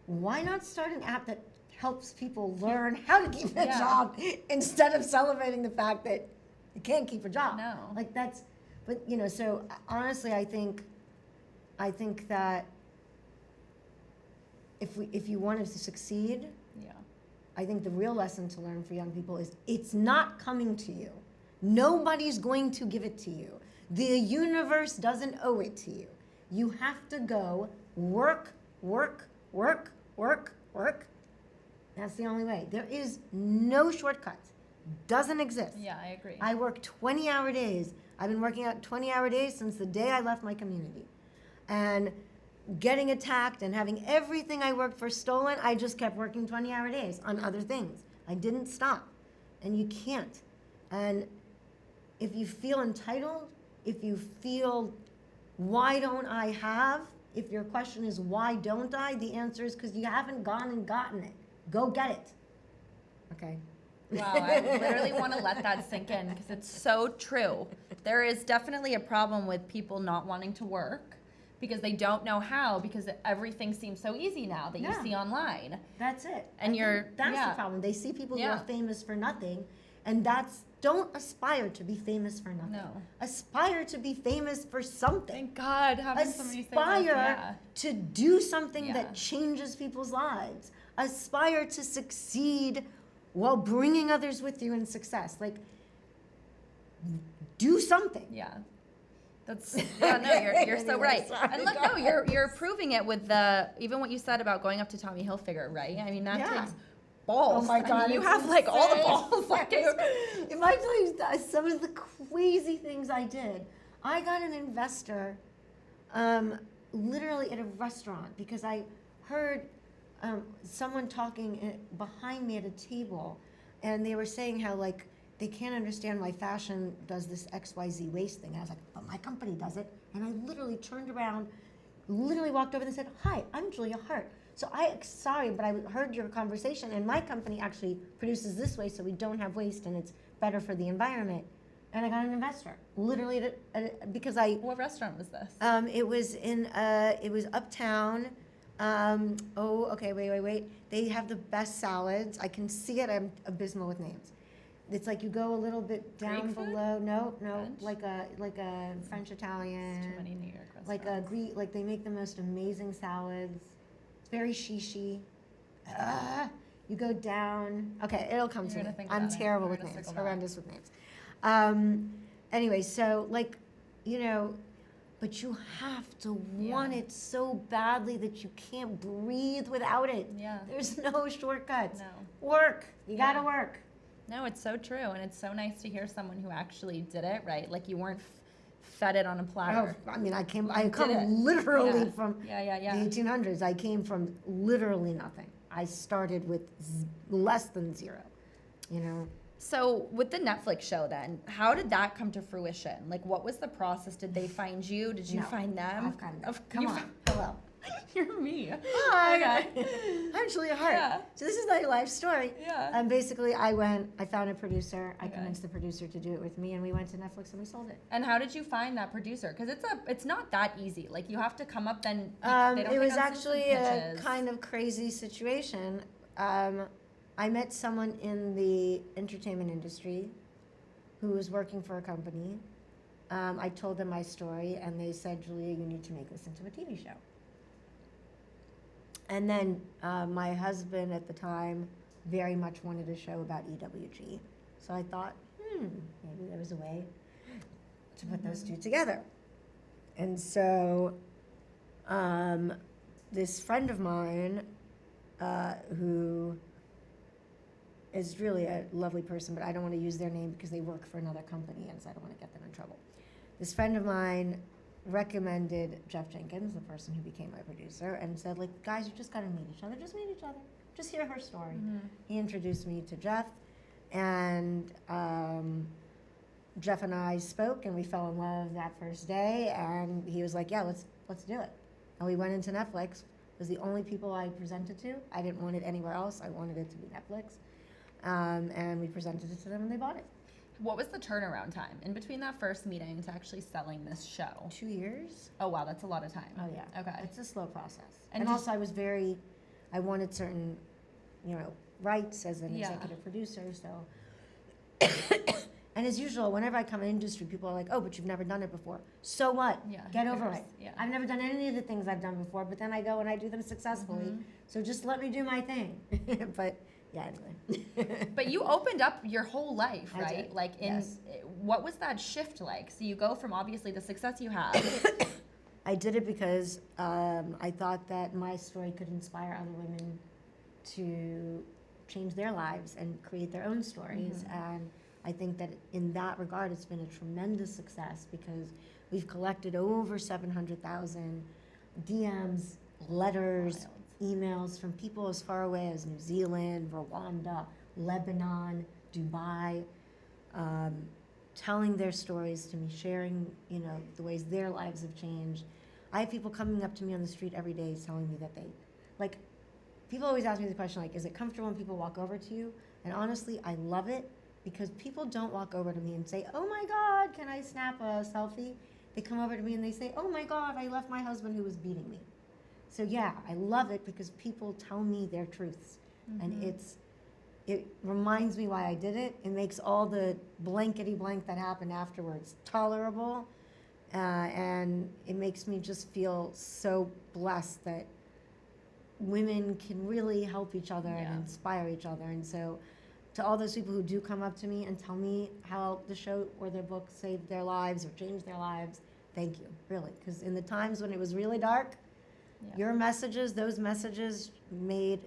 why not start an app that helps people learn how to keep a job instead of celebrating the fact that you can't keep a job? No. Like that's, but so honestly, I think that if you wanted to succeed, I think the real lesson to learn for young people is it's not coming to you. Nobody's going to give it to you. The universe doesn't owe it to you. You have to go work. That's the only way. There is no shortcuts. Doesn't exist. Yeah, I agree. I work 20-hour days. I've been working out 20-hour days since the day I left my community. And getting attacked and having everything I worked for stolen, I just kept working 20-hour days on other things. I didn't stop. And you can't. And if you feel entitled, if you feel, why don't I have? If your question is, why don't I? The answer is because you haven't gone and gotten it. Go get it. Okay. Wow, I literally want to let that sink in because it's so true. There is definitely a problem with people not wanting to work because they don't know how, because everything seems so easy now that you see online. That's it. And that's the problem. They see people who are famous for nothing, and don't aspire to be famous for nothing. No. Aspire to be famous for something. Thank God having somebody say that. Aspire to do something that changes people's lives. Aspire to succeed while bringing others with you in success. Like, do something. Yeah. You're so right. And look, no, you're proving it with even what you said about going up to Tommy Hilfiger, right? I mean, that takes balls. Oh my God. I mean, you have like all the balls. If I tell you some of the crazy things I did, I got an investor literally at a restaurant because I heard someone talking behind me at a table, and they were saying how like they can't understand why fashion does this XYZ waste thing. And I was like, but my company does it. And I literally turned around, literally walked over and said, hi, I'm Julia Haart. So sorry, but I heard your conversation, and my company actually produces this waste so we don't have waste and it's better for the environment. And I got an investor, literally because I... What restaurant was this? It was uptown. Wait. They have the best salads. I can see it. I'm abysmal with names. It's like you go a little bit down Greek food? below. No, French? like a French Italian. It's too many New York restaurants. Like they make the most amazing salads. It's very she. You go down. Okay, it'll come to me. I'm terrible with names. Horrendous with names. Anyway, so like, you know, but you have to want it so badly that you can't breathe without it. Yeah. There's no shortcuts. No. Work. You gotta work. No, it's so true, and it's so nice to hear someone who actually did it, right? Like you weren't fed it on a platter. Oh, I mean, I come literally from the Yeah. 1800s. I came from literally nothing. I started with less than zero, you know. So with the Netflix show then, how did that come to fruition? Like what was the process? Did they find you? Did you find them? I've found them. Come on. Hello. You're me. Hi. Okay. I'm Julia Haart. Yeah. So this is my life story. Yeah. And basically I found a producer. I convinced the producer to do it with me, and we went to Netflix and we sold it. And how did you find that producer? Because it's not that easy. Like you have to come up then. It was actually a kind of crazy situation. I met someone in the entertainment industry who was working for a company. I told them my story, and they said, Julia, you need to make this into a TV show. And then my husband at the time very much wanted a show about EWG. So I thought, maybe there was a way to put those two together. And so this friend of mine who is really a lovely person, but I don't want to use their name because they work for another company, and so I don't want to get them in trouble. This friend of mine recommended Jeff Jenkins, the person who became my producer, and said, like, guys, you just got to meet each other. Just meet each other. Just hear her story. He introduced me to Jeff, and Jeff and I spoke, and we fell in love that first day, and he was like, yeah, let's do it. And we went into Netflix. It was the only people I presented to. I didn't want it anywhere else. I wanted it to be Netflix. And we presented it to them, and they bought it. What was the turnaround time in between that first meeting to actually selling this show? 2 years. Oh, wow, that's a lot of time. Oh, yeah. Okay. It's a slow process. And And also, I wanted certain, rights as an Yeah. executive producer, so. And as usual, whenever I come in industry, people are like, oh, but you've never done it before. So what? Yeah, Get who over cares? it. Yeah. I've never done any of the things I've done before, but then I go and I do them successfully. So just let me do my thing. But yeah, anyway. But you opened up your whole life, I right? did, Like yes. what was that shift like? So you go from obviously the success you have. I did it because I thought that my story could inspire other women to change their lives and create their own stories. And I think that in that regard, it's been a tremendous success because we've collected over 700,000 DMs, letters, emails from people as far away as New Zealand, Rwanda, Lebanon, Dubai, telling their stories to me, sharing, the ways their lives have changed. I have people coming up to me on the street every day telling me that people always ask me the question, is it comfortable when people walk over to you? And honestly, I love it because people don't walk over to me and say, oh my God, can I snap a selfie? They come over to me and they say, oh my God, I left my husband who was beating me. So yeah, I love it because people tell me their truths. And it reminds me why I did it. It makes all the blankety blank that happened afterwards tolerable. And it makes me just feel so blessed that women can really help each other and inspire each other. And so to all those people who do come up to me and tell me how the show or their book saved their lives or changed their lives, thank you, really. Because in the times when it was really dark, your messages, those messages made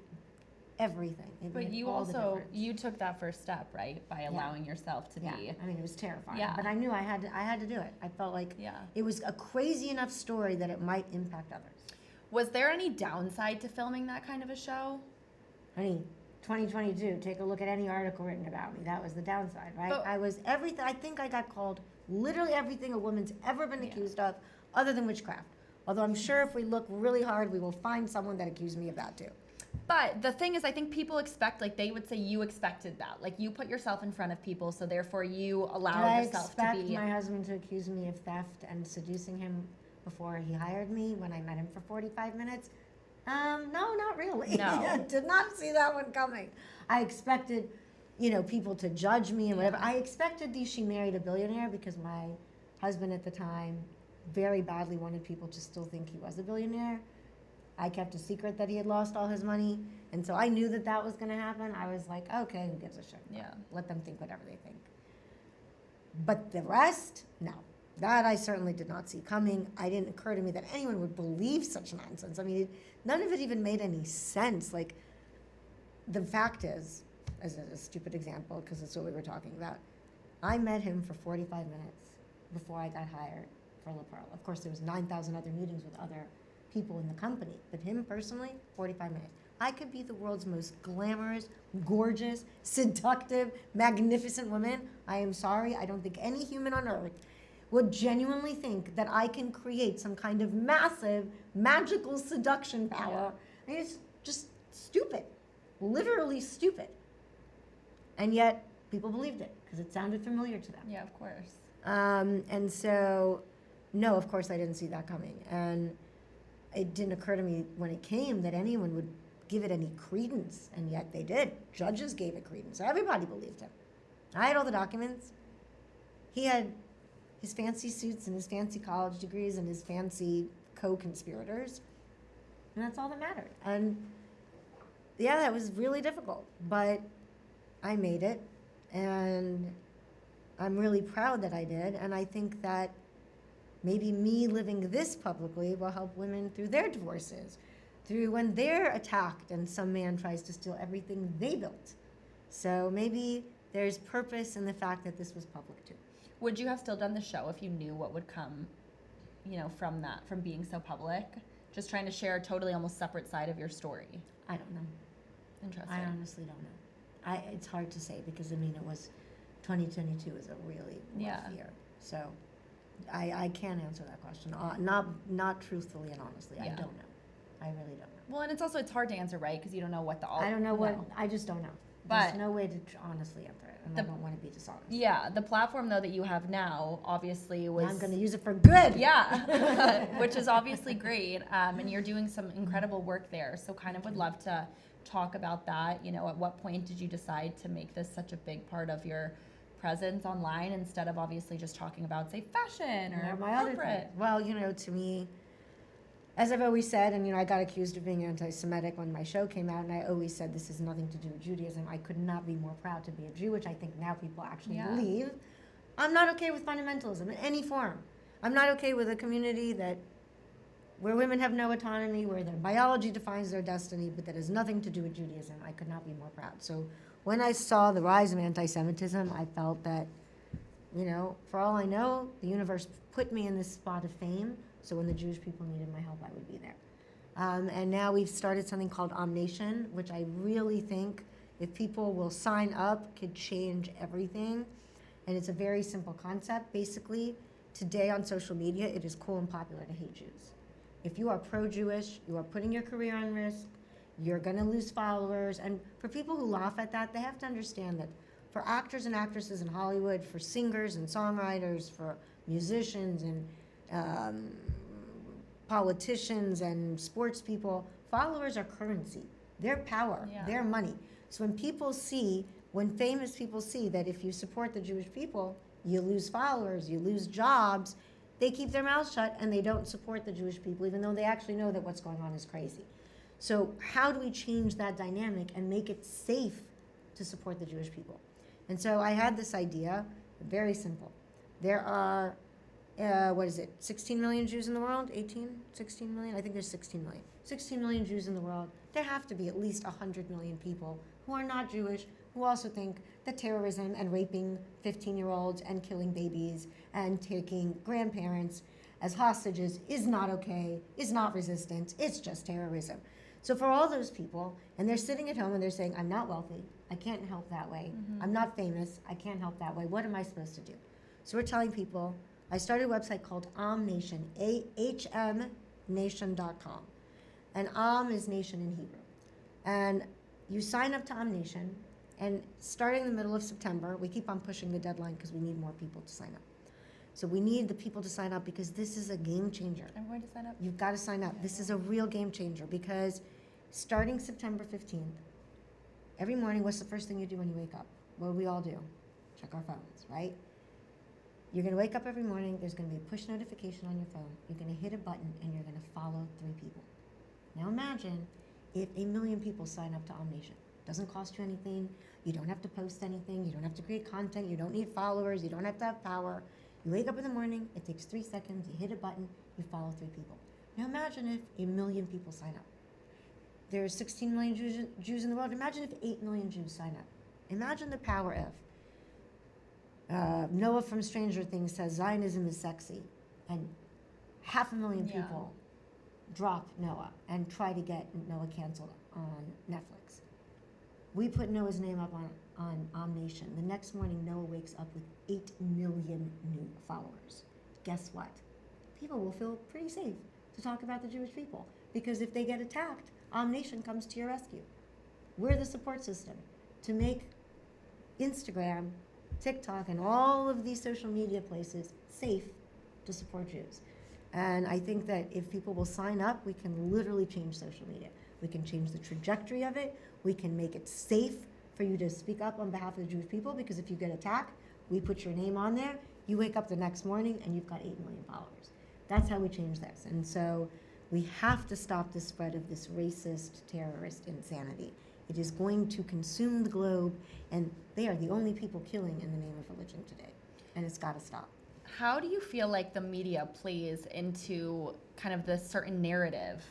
everything. It But made you all the also, difference. you took that first step, right? By allowing yourself to be. I mean, it was terrifying. Yeah. But I knew I had to do it. I felt like it was a crazy enough story that it might impact others. Was there any downside to filming that kind of a show? Honey, 2022, take a look at any article written about me. That was the downside, right? But- I was everything. I think I got called literally everything a woman's ever been accused of, other than witchcraft. Although I'm sure if we look really hard, we will find someone that accused me of that too. But the thing is, I think people expect, they would say you expected that. You put yourself in front of people, so therefore you allow yourself to be. Did I expect my husband to accuse me of theft and seducing him before he hired me when I met him for 45 minutes? No, not really. No. Did not see that one coming. I expected, people to judge me and whatever. I expected she married a billionaire because my husband at the time very badly wanted people to still think he was a billionaire. I kept a secret that he had lost all his money. And so I knew that that was going to happen. I was like, okay, who gives a shit? Yeah. Let them think whatever they think. But the rest, no. That I certainly did not see coming. It didn't occur to me that anyone would believe such nonsense. I mean, none of it even made any sense. Like, the fact is, as a stupid example, because it's what we were talking about, I met him for 45 minutes before I got hired for La Pearl. Of course, there was 9,000 other meetings with other people in the company, but him personally, 45 minutes. I could be the world's most glamorous, gorgeous, seductive, magnificent woman. I am sorry, I don't think any human on earth would genuinely think that I can create some kind of massive, magical seduction power. I mean, it's just stupid, literally stupid. And yet, people believed it because it sounded familiar to them. Yeah, of course. And so, no, of course I didn't see that coming. And it didn't occur to me when it came that anyone would give it any credence, and yet they did. Judges gave it credence. Everybody believed him. I had all the documents. He had his fancy suits and his fancy college degrees and his fancy co-conspirators, and that's all that mattered. And yeah, that was really difficult, but I made it, and I'm really proud that I did, and I think that maybe me living this publicly will help women through their divorces, through when they're attacked and some man tries to steal everything they built. So maybe there's purpose in the fact that this was public too. Would you have still done the show if you knew what would come, from that, from being so public? Just trying to share a totally almost separate side of your story. I don't know. Interesting. I honestly don't know. It's hard to say because, 2022 is a really rough year. So I can't answer that question. Not truthfully and honestly. Yeah. I don't know. I really don't know. Well, and it's hard to answer, right? Because you don't know what I don't know I just don't know. But there's no way to honestly answer it, and I don't want to be dishonest. Yeah, the platform though that you have now obviously was. I'm going to use it for good. Yeah, which is obviously great, and you're doing some incredible work there. So, kind of would love to talk about that. At what point did you decide to make this such a big part of your presence online instead of obviously just talking about, say, fashion or my other thing? Well, to me, as I've always said, and I got accused of being anti-Semitic when my show came out, and I always said this has nothing to do with Judaism. I could not be more proud to be a Jew, which I think now people actually believe. I'm not okay with fundamentalism in any form. I'm not okay with a community where women have no autonomy, where their biology defines their destiny, but that has nothing to do with Judaism. I could not be more proud. So when I saw the rise of anti-Semitism, I felt that, for all I know, the universe put me in this spot of fame. So when the Jewish people needed my help, I would be there. And now we've started something called Nation, which I really think, if people will sign up, could change everything. And it's a very simple concept. Basically, today on social media, it is cool and popular to hate Jews. If you are pro-Jewish, you are putting your career on risk, you're going to lose followers. And for people who laugh at that, they have to understand that for actors and actresses in Hollywood, for singers and songwriters, for musicians and politicians and sports people, followers are currency. They're power. Yeah. They're money. So when famous people see that if you support the Jewish people, you lose followers, you lose jobs, they keep their mouths shut and they don't support the Jewish people, even though they actually know that what's going on is crazy. So how do we change that dynamic and make it safe to support the Jewish people? And so I had this idea, very simple. There are 16 million Jews in the world? 16 million? I think there's 16 million. 16 million Jews in the world. There have to be at least 100 million people who are not Jewish, who also think that terrorism and raping 15-year-olds and killing babies and taking grandparents as hostages is not okay, is not resistance, it's just terrorism. So for all those people, and they're sitting at home and they're saying, I'm not wealthy, I can't help that way, I'm not famous, I can't help that way, what am I supposed to do? So we're telling people, I started a website called Nation, ahmnation.com. And is nation in Hebrew. And you sign up to Nation, and starting in the middle of September, we keep on pushing the deadline because we need more people to sign up. So we need the people to sign up because this is a game changer. I'm going to sign up. You've got to sign up. This is a real game changer because starting September 15th, every morning, what's the first thing you do when you wake up? What do we all do? Check our phones, right? You're going to wake up every morning. There's going to be a push notification on your phone. You're going to hit a button, and you're going to follow 3 people. Now imagine if 1 million people sign up to Omnation. Doesn't cost you anything. You don't have to post anything. You don't have to create content. You don't need followers. You don't have to have power. You wake up in the morning, it takes 3 seconds, you hit a button, you follow 3 people. Now imagine if 1 million people sign up. There's 16 million Jews in the world. Imagine if 8 million Jews sign up. Imagine the power if Noah from Stranger Things says Zionism is sexy, and 500,000 people drop Noah and try to get Noah canceled on Netflix. We put Noah's name up on Omnation. The next morning, Noah wakes up with 8 million new followers. Guess what? People will feel pretty safe to talk about the Jewish people, because if they get attacked, Omnation comes to your rescue. We're the support system to make Instagram, TikTok, and all of these social media places safe to support Jews. And I think that if people will sign up, we can literally change social media. We can change the trajectory of it. We can make it safe for you to speak up on behalf of the Jewish people, because if you get attacked, we put your name on there. You wake up the next morning and you've got 8 million followers. That's how we change this. And so we have to stop the spread of this racist, terrorist insanity. It is going to consume the globe, and they are the only people killing in the name of religion today. And it's got to stop. How do you feel like the media plays into kind of this certain narrative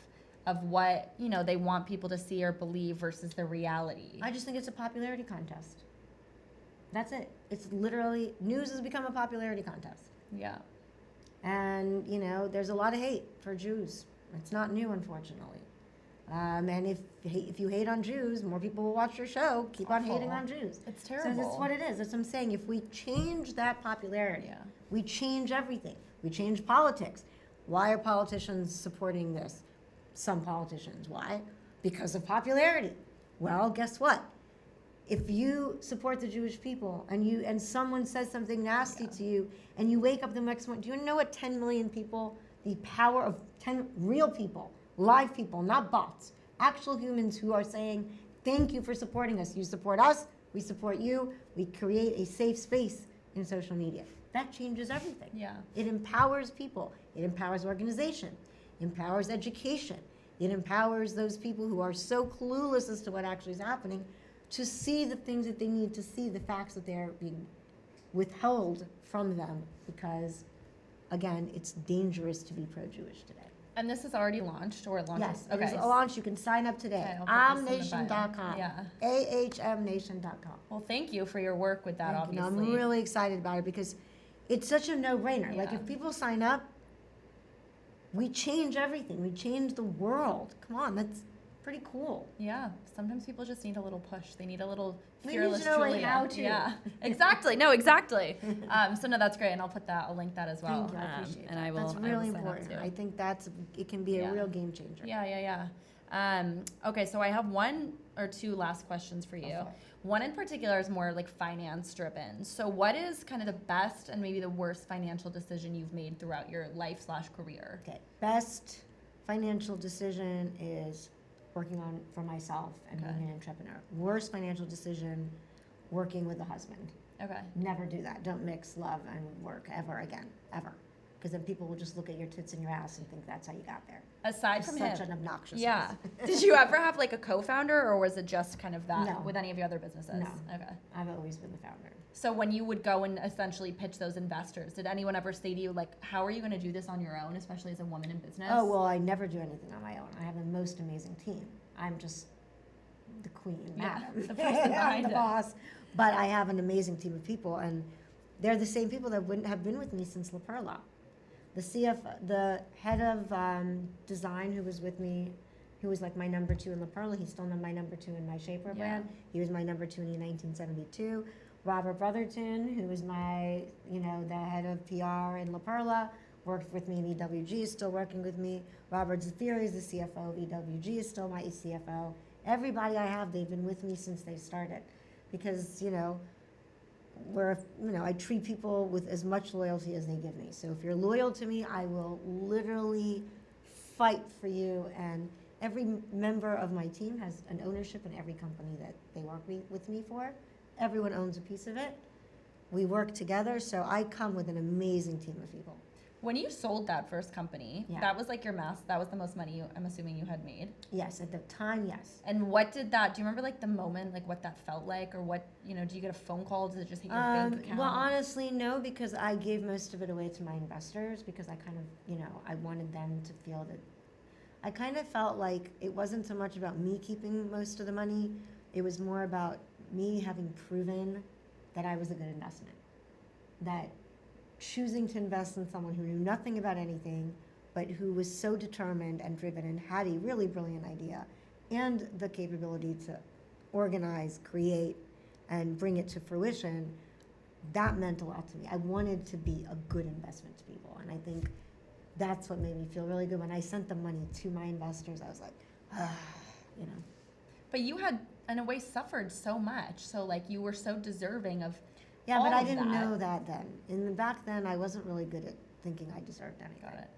of what, you know, they want people to see or believe versus the reality? I just think it's a popularity contest. That's it. It's literally, news has become a popularity contest. Yeah. And, you know, there's a lot of hate for Jews. It's not new, unfortunately. And if you hate on Jews, more people will watch your show. Keep on hating on Jews. It's terrible. So that's what it is. That's what I'm saying. If we change that popularity, we change everything. We change politics. Why are politicians supporting this? Some politicians. Why? Because of popularity. Well, guess what? If you support the Jewish people and someone says something nasty to you and you wake up the next morning, do you know what 10 million people, the power of 10 real people, live people, not bots, actual humans who are saying, thank you for supporting us. You support us, we support you. We create a safe space in social media. That changes everything. Yeah. It empowers people. It empowers organization. It empowers education. It empowers those people who are so clueless as to what actually is happening to see the things that they need to see, the facts that they're being withheld from them, because, again, it's dangerous to be pro-Jewish today. And this is already launched, or it launches? Yes, it is launched. You can sign up today. Okay, Omnation.com. Yeah. AHMnation.com. Well, thank you for your work with that, Thank you. obviously. I'm really excited about it because it's such a no-brainer. Like, if people sign up, we change everything. We change the world. Come on, that's pretty cool. Yeah. Sometimes people just need a little push. They need a little We fearless need to know, like, Julia. how to. Yeah. Exactly. No, exactly. So no, that's great, and I'll link that as well. Thank you. I appreciate and that. I will. That's I will really sign up important. too. I think it can be a real game changer. Yeah. Okay, so I have one or two last questions for you. Okay. One in particular is more like finance driven. So what is kind of the best and maybe the worst financial decision you've made throughout your life/career? Okay. Best financial decision is working on for myself and being an entrepreneur. Worst financial decision, working with a husband. Okay. Never do that. Don't mix love and work ever again, ever. Because then people will just look at your tits and your ass and think that's how you got there. Aside from him. Such an obnoxious. Yeah. Did you ever have like a co-founder, or was it just kind of that No. with any of your other businesses? No. Okay. I've always been the founder. So when you would go and essentially pitch those investors, did anyone ever say to you, like, how are you going to do this on your own, especially as a woman in business? Oh, well, I never do anything on my own. I have the most amazing team. I'm just the queen, madam. The person behind I'm the it. boss. But I have an amazing team of people, and they're the same people that wouldn't have been with me since La Perla. The head of design who was with me, who was like my number 2 in La Perla, he's still my number 2 in my Shaper brand. He was my number 2 in 1972. Robert Brotherton, who was my, the head of PR in La Perla, worked with me in EWG, is still working with me. Robert Zafiri is the CFO of EWG, is still my CFO. Everybody I have, they've been with me since they started. Because, I treat people with as much loyalty as they give me. So if you're loyal to me, I will literally fight for you. And every member of my team has an ownership in every company that they work with me for. Everyone owns a piece of it. We work together, so I come with an amazing team of people. When you sold that first company, Yeah. that was like that was the most money I'm assuming you had made. Yes, at the time, yes. And what did that, do you remember like the moment, like what that felt like, or what, do you get a phone call? Does it just hit your bank account? Well, honestly, no, because I gave most of it away to my investors because I kind of, I wanted them to feel that. I kind of felt like it wasn't so much about me keeping most of the money. It was more about me having proven that I was a good investment. That choosing to invest in someone who knew nothing about anything, but who was so determined and driven and had a really brilliant idea and the capability to organize, create, and bring it to fruition, that meant a lot to me. I wanted to be a good investment to people, and I think that's what made me feel really good. When I sent the money to my investors, I was like, But you had, in a way, suffered so much, so like you were so deserving of Yeah, all but I of didn't that. know that then. Back then, I wasn't really good at thinking I deserved anything. Got it.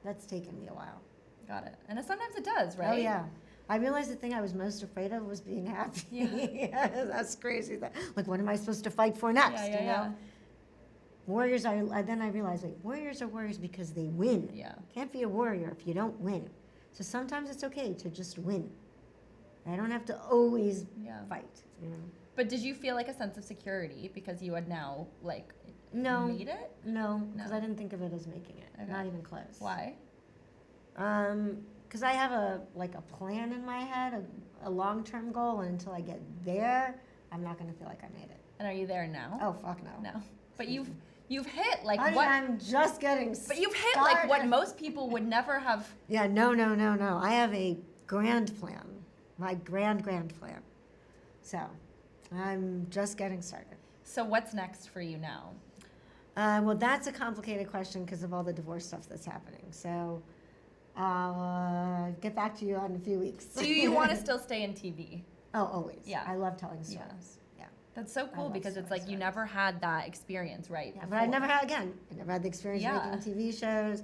That's taken me a while. Got it. And sometimes it does, right? Oh, yeah. I realized the thing I was most afraid of was being happy. Yeah. That's crazy. Like, what am I supposed to fight for next, Yeah. Warriors, then I realized, wait, warriors are warriors because they win. Yeah. Can't be a warrior if you don't win. So sometimes it's okay to just win. I don't have to always fight, But did you feel like a sense of security because you had now, like, No. made it? No, because No. I didn't think of it as making it. Okay. Not even close. Why? Because I have a plan in my head, a long-term goal, and until I get there, I'm not going to feel like I made it. And are you there now? Oh, fuck no. No. But you've hit like Honey, what? I'm just getting But you've hit like what started. most people would never have. Yeah, no. I have a grand plan. My grand plan. So, I'm just getting started. So what's next for you now? Well, that's a complicated question because of all the divorce stuff that's happening. So, I'll get back to you in a few weeks. Do you want to still stay in TV? Oh, always. Yeah. I love telling Yeah. stories. Yeah. That's so cool love because it's telling like you stories. never had that experience, right? Yeah, but I never had I never had the experience Yeah. making TV shows.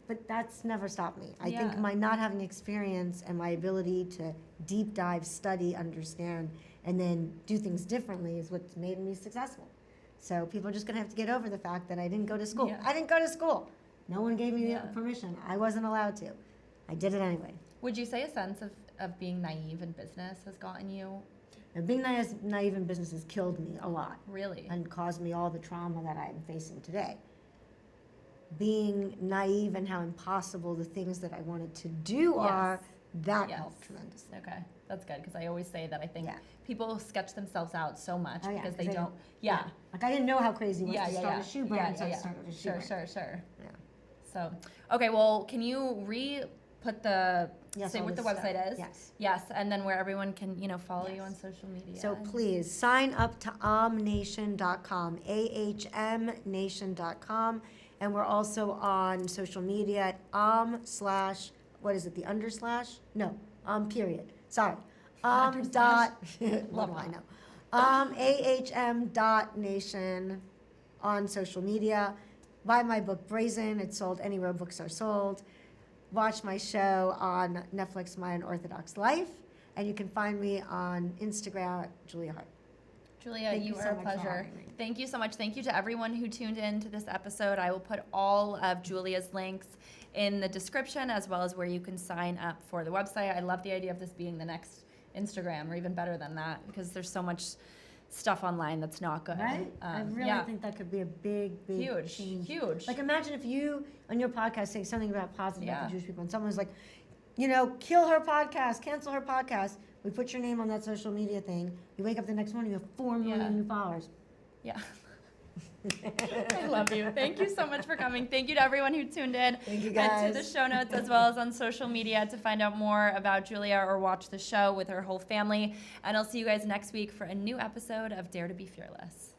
But that's never stopped me. I think Yeah. my not having experience and my ability to deep dive, study, understand, and then do things differently is what's made me successful. So people are just gonna have to get over the fact that I didn't go to school. Yeah. I didn't go to school. No one gave me Yeah. the permission. I wasn't allowed to. I did it anyway. Would you say a sense of being naive in business has gotten you? And being naive in business has killed me a lot. Really? And caused me all the trauma that I'm facing today. Being naive and how impossible the things that I wanted to do are, that Yes. helped tremendously. Okay, that's good because I always say that I think Yeah. people sketch themselves out so much Oh, yeah, because 'cause they they- don't. Yeah. Like I didn't know how crazy it was Yeah, to yeah, start yeah. a shoe brand, so I started a shoe brand. Sure. Yeah. So, okay, well, can you put the Yes, say all what the this website stuff. is? Yes. Yes, and then where everyone can follow you Yes. on social media. So please sign up to ahmnation.com, ahmnation.com, and we're also on social media at what is it, the underslash? No, period. Sorry. Dot, what do I know? ahm.nation on social media. Buy my book Brazen. It's sold anywhere books are sold. Watch my show on Netflix, My Unorthodox Life. And you can find me on Instagram at Julia Haart. Julia, Thank you you are so a much for pleasure. having me. Thank you so much. Thank you to everyone who tuned in to this episode. I will put all of Julia's links in the description as well as where you can sign up for the website. I love the idea of this being the next Instagram or even better than that because there's so much stuff online that's not good. Right? I really think that could be a big huge, change. huge. Like imagine if you, on your podcast, say something about positive about Yeah. the Jewish people, and someone's like, kill her podcast, cancel her podcast. We put your name on that social media thing. You wake up the next morning, you have 4 million Yeah. new followers. Yeah. I love you. Thank you so much for coming. Thank you to everyone who tuned in. Thank you, And to the guys. show notes as well as on social media to find out more about Julia or watch the show with her whole family. And I'll see you guys next week for a new episode of Dare to be Fearless.